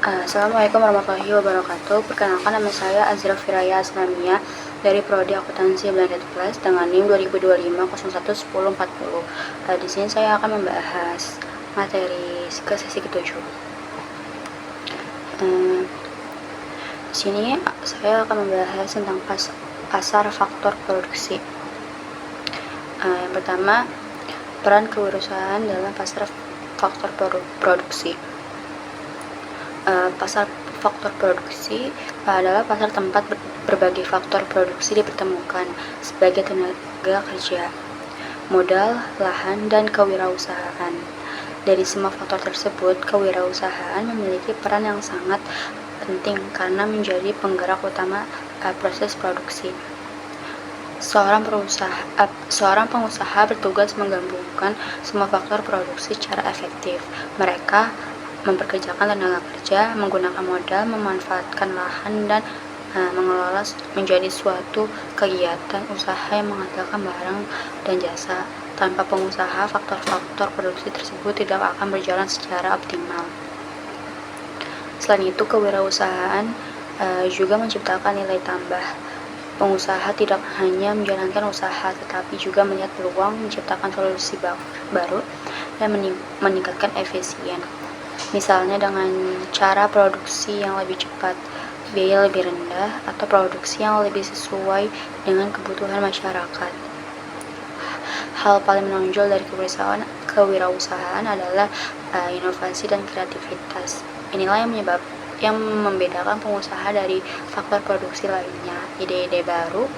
Assalamualaikum warahmatullahi wabarakatuh. Perkenalkan, nama saya Azra Firaya Aslamia dari Prodi Akuntansi Blended Plus dengan NIM 2025 01 10 40. Di sini saya akan membahas materi ke sesi ke-7. Di sini saya akan membahas tentang pasar faktor produksi. Yang pertama, peran kewirausahaan dalam pasar faktor produksi. Pasar faktor produksi adalah pasar tempat berbagai faktor produksi dipertemukan sebagai tenaga kerja, modal, lahan, dan kewirausahaan. Dari semua faktor tersebut, kewirausahaan memiliki peran yang sangat penting karena menjadi penggerak utama proses produksi. Seorang pengusaha bertugas menggabungkan semua faktor produksi secara efektif. Mereka memperkerjakan tenaga kerja, menggunakan modal, memanfaatkan lahan, dan mengelola menjadi suatu kegiatan usaha yang menghasilkan barang dan jasa. Tanpa pengusaha, faktor-faktor produksi tersebut tidak akan berjalan secara optimal. Selain itu, kewirausahaan juga menciptakan nilai tambah. Pengusaha tidak hanya menjalankan usaha, tetapi juga melihat peluang, menciptakan solusi baru, dan meningkatkan efisien. Misalnya dengan cara produksi yang lebih cepat, biaya lebih rendah, atau produksi yang lebih sesuai dengan kebutuhan masyarakat. Hal paling menonjol dari kewirausahaan adalah inovasi dan kreativitas. Inilah yang membedakan pengusaha dari faktor produksi lainnya. Ide-ide baru,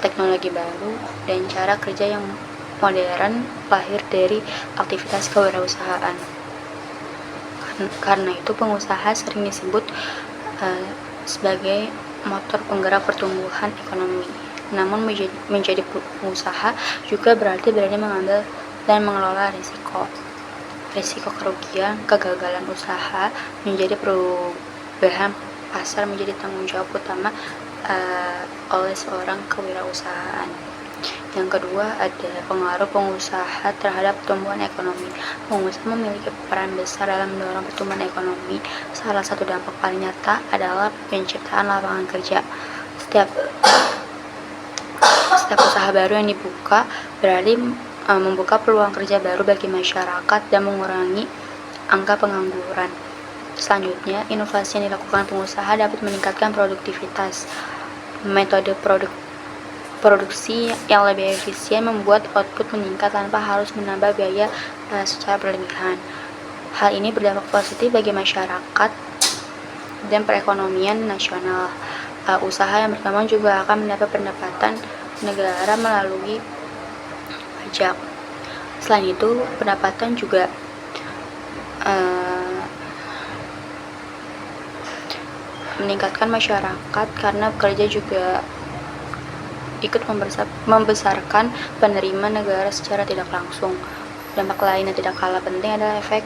teknologi baru, dan cara kerja yang modern lahir dari aktivitas kewirausahaan. Karena itu, pengusaha sering disebut sebagai motor penggerak pertumbuhan ekonomi. Namun, menjadi pengusaha juga berarti berani mengambil dan mengelola risiko kerugian, kegagalan usaha, menjadi perubahan pasar menjadi tanggung jawab utama oleh seorang kewirausahaan. Yang kedua, ada pengaruh pengusaha terhadap pertumbuhan ekonomi. Pengusaha memiliki peran besar dalam mendorong pertumbuhan ekonomi. Salah satu dampak paling nyata adalah penciptaan lapangan kerja. Setiap usaha baru yang dibuka berarti membuka peluang kerja baru bagi masyarakat dan mengurangi angka pengangguran. Selanjutnya, inovasi yang dilakukan pengusaha dapat meningkatkan produktivitas. Metode produksi yang lebih efisien membuat output meningkat tanpa harus menambah biaya secara berlebihan. Hal ini berdampak positif bagi masyarakat dan perekonomian nasional. Usaha yang berkembang juga akan mendapat pendapatan negara melalui pajak. Selain itu, pendapatan juga meningkatkan masyarakat karena pekerja juga ikut membesarkan penerima negara secara tidak langsung. Dampak lain yang tidak kalah penting adalah efek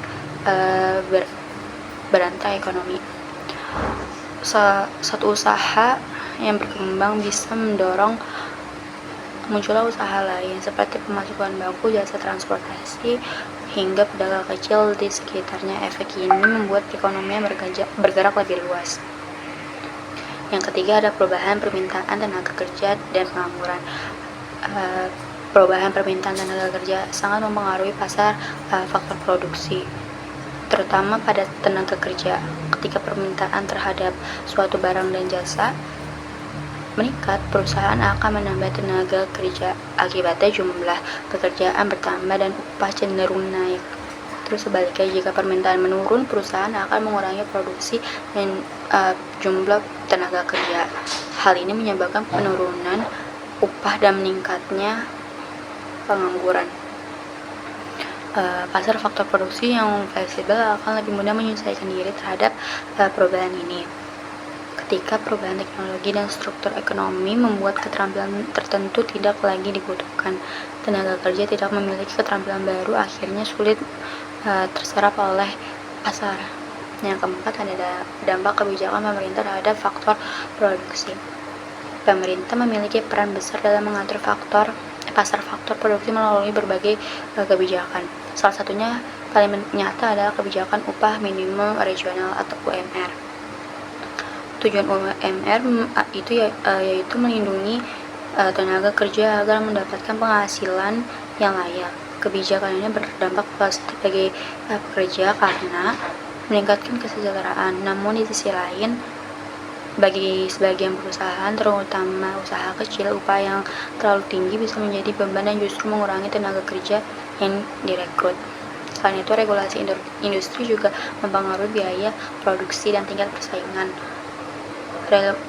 berantai ekonomi. Satu usaha yang berkembang bisa mendorong munculnya usaha lain seperti pemasukan baku, jasa transportasi, hingga pedagang kecil di sekitarnya. Efek ini membuat perekonomian bergerak lebih luas. Yang ketiga, ada perubahan permintaan tenaga kerja dan pengangguran. Perubahan permintaan tenaga kerja sangat mempengaruhi pasar faktor produksi, terutama pada tenaga kerja. Ketika permintaan terhadap suatu barang dan jasa meningkat, perusahaan akan menambah tenaga kerja. Akibatnya jumlah pekerjaan bertambah dan upah cenderung naik. Terus sebaliknya, jika permintaan menurun, perusahaan akan mengurangi produksi dan jumlah tenaga kerja. Hal ini menyebabkan penurunan upah dan meningkatnya pengangguran. Pasar faktor produksi yang fleksibel akan lebih mudah menyesuaikan diri terhadap perubahan ini. Ketika perubahan teknologi dan struktur ekonomi membuat keterampilan tertentu tidak lagi dibutuhkan, tenaga kerja tidak memiliki keterampilan baru, akhirnya sulit terserap oleh pasar. Yang keempat, ada dampak kebijakan pemerintah terhadap faktor produksi. Pemerintah memiliki peran besar dalam mengatur pasar faktor produksi melalui berbagai kebijakan. Salah satunya paling nyata adalah kebijakan upah minimum regional atau UMR. Tujuan UMR yaitu melindungi tenaga kerja agar mendapatkan penghasilan yang layak. Kebijakan ini berdampak positif bagi pekerja karena meningkatkan kesejahteraan. Namun di sisi lain, bagi sebagian perusahaan, terutama usaha kecil, upah yang terlalu tinggi bisa menjadi beban dan justru mengurangi tenaga kerja yang direkrut. Selain itu, regulasi industri juga mempengaruhi biaya produksi dan tingkat persaingan.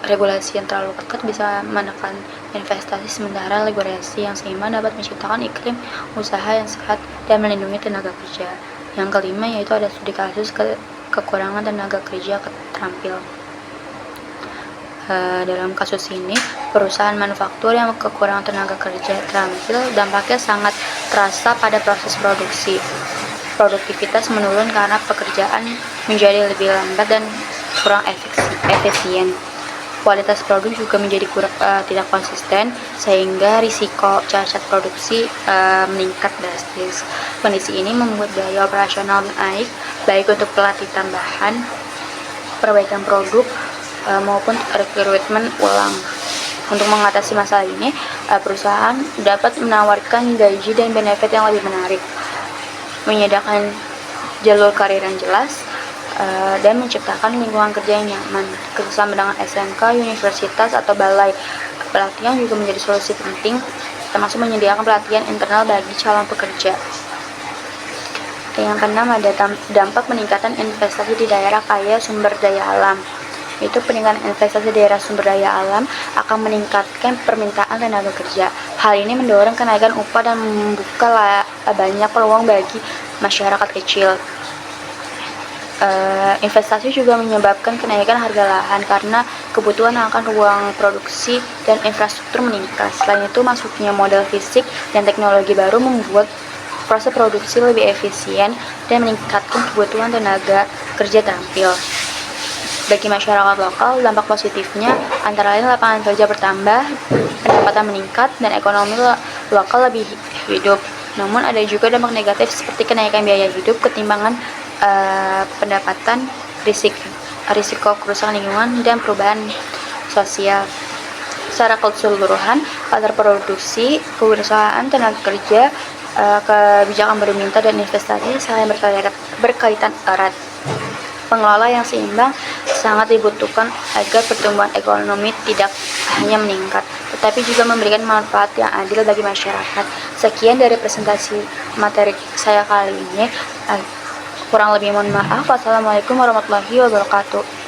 Regulasi yang terlalu ketat bisa menekan investasi, sementara regulasi yang seimbang dapat menciptakan iklim usaha yang sehat dan melindungi tenaga kerja. Yang kelima yaitu ada studi kasus kekurangan tenaga kerja terampil. Dalam kasus ini, perusahaan manufaktur yang kekurangan tenaga kerja terampil dampaknya sangat terasa pada proses produksi. Produktivitas menurun karena pekerjaan menjadi lebih lambat dan kurang efisien. Kualitas produk juga menjadi tidak konsisten, sehingga risiko cacat produksi meningkat drastis. Kondisi ini membuat biaya operasional naik, baik untuk pelatih tambahan, perbaikan produk, maupun rekrutmen ulang. Untuk mengatasi masalah ini, perusahaan dapat menawarkan gaji dan benefit yang lebih menarik, menyediakan jalur karir yang jelas, dan menciptakan lingkungan kerja yang nyaman. Kerjasama dengan SMK, universitas, atau balai pelatihan juga menjadi solusi penting, termasuk menyediakan pelatihan internal bagi calon pekerja. Yang keenam ada dampak peningkatan investasi di daerah kaya sumber daya alam. Itu peningkatan investasi daerah sumber daya alam akan meningkatkan permintaan tenaga kerja. Hal ini mendorong kenaikan upah dan membuka banyak peluang bagi masyarakat kecil. Investasi juga menyebabkan kenaikan harga lahan karena kebutuhan akan ruang produksi dan infrastruktur meningkat. Selain itu, masuknya modal fisik dan teknologi baru membuat proses produksi lebih efisien dan meningkatkan kebutuhan tenaga kerja terampil. Bagi masyarakat lokal, dampak positifnya antara lain lapangan kerja bertambah, pendapatan meningkat, dan ekonomi lokal lebih hidup. Namun ada juga dampak negatif seperti kenaikan biaya hidup, ketimbangan pendapatan, risiko kerusakan lingkungan, dan perubahan sosial. Secara keseluruhan, faktor produksi, kewirausahaan, tenaga kerja, kebijakan berminta, dan investasi saling berkaitan erat. Pengelola yang seimbang sangat dibutuhkan agar pertumbuhan ekonomi tidak hanya meningkat, tetapi juga memberikan manfaat yang adil bagi masyarakat. Sekian dari presentasi materi saya kali ini. Kurang lebih mohon maaf. Wassalamualaikum warahmatullahi wabarakatuh.